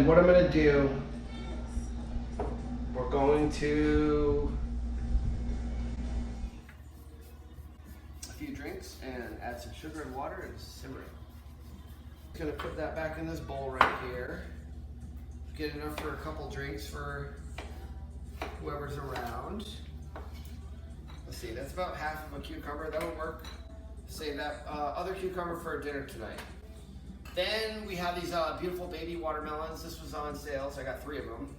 what I'm gonna do, we're going to a few drinks and add some sugar and water and simmer it. Gonna put that back in this bowl right here. Get enough for a couple drinks for whoever's around. Let's see, that's about half of a cucumber. That would work. Save that other cucumber for dinner tonight. Then we have these beautiful baby watermelons. This was on sale, so I got 3 of them.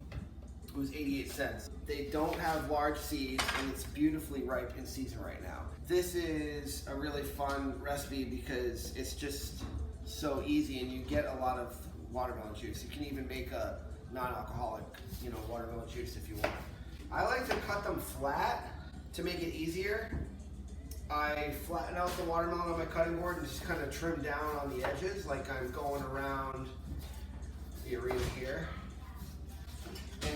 It was 88 cents. They don't have large seeds, and it's beautifully ripe in season right now. This is a really fun recipe because it's just so easy, and you get a lot of watermelon juice. You can even make a non-alcoholic, watermelon juice if you want. I like to cut them flat to make it easier. I flatten out the watermelon on my cutting board and just kind of trim down on the edges like I'm going around the arena here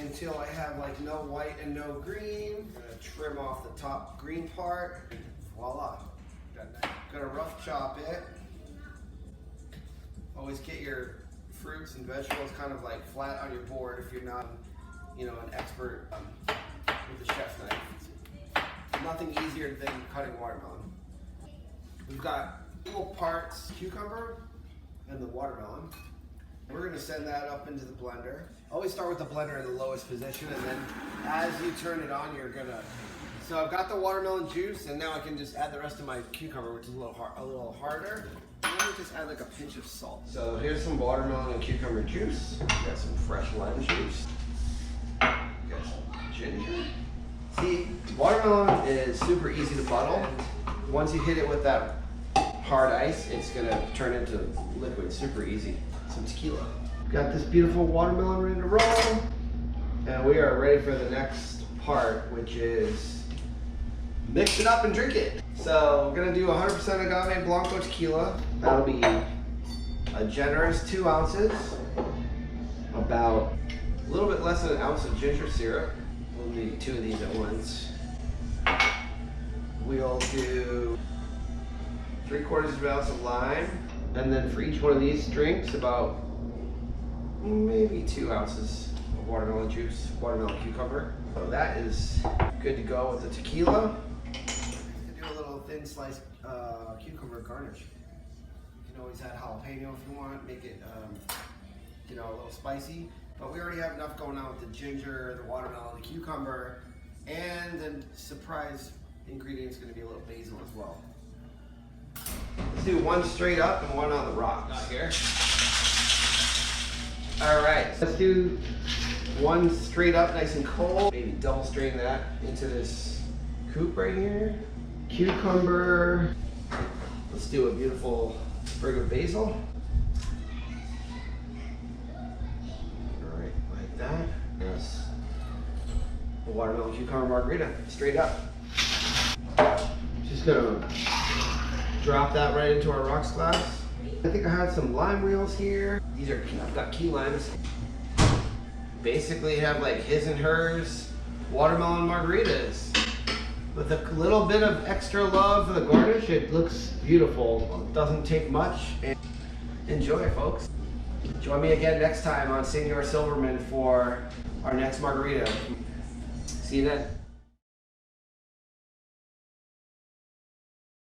until I have like no white and no green. I'm gonna trim off the top green part. Voila. Gonna rough chop it. Always get your fruits and vegetables kind of like flat on your board if you're not, an expert with a chef's knife. Nothing easier than cutting watermelon. We've got equal parts cucumber and the watermelon. We're gonna send that up into the blender. Always start with the blender in the lowest position, and then as you turn it on, you're gonna. So I've got the watermelon juice, and now I can just add the rest of my cucumber, which is a little harder. And then just add like a pinch of salt. So here's some watermelon and cucumber juice. Got some fresh lime juice. Got some ginger. See, watermelon is super easy to bottle. Once you hit it with that hard ice, it's gonna turn into liquid super easy. Some tequila. Got this beautiful watermelon ready to roll. And we are ready for the next part, which is mix it up and drink it. So we're gonna do 100% agave blanco tequila. That'll be a generous 2 ounces, about a little bit less than an ounce of ginger syrup. We'll need 2 of these at once. We'll do 3/4 of an ounce of lime. And then for each one of these drinks, about maybe 2 ounces of watermelon juice, watermelon cucumber. So that is good to go with the tequila. Do a little thin sliced cucumber garnish. You can always add jalapeno if you want, make it a little spicy. But we already have enough going on with the ginger, the watermelon, the cucumber, and the surprise ingredient is going to be a little basil as well. Let's do 1 straight up and 1 on the rocks. Not here. All right, let's do 1 straight up, nice and cold. Maybe double strain that into this coupe right here. Cucumber. Let's do a beautiful sprig of basil. All right, like that. Yes. A watermelon cucumber margarita, straight up. Just gonna drop that right into our rocks glass. I think I had some lime wheels here. I've got key limes. Basically have like his and hers watermelon margaritas. With a little bit of extra love for the garnish, it looks beautiful. It doesn't take much. And enjoy, folks. Join me again next time on Senor Silverman for our next margarita. See you then.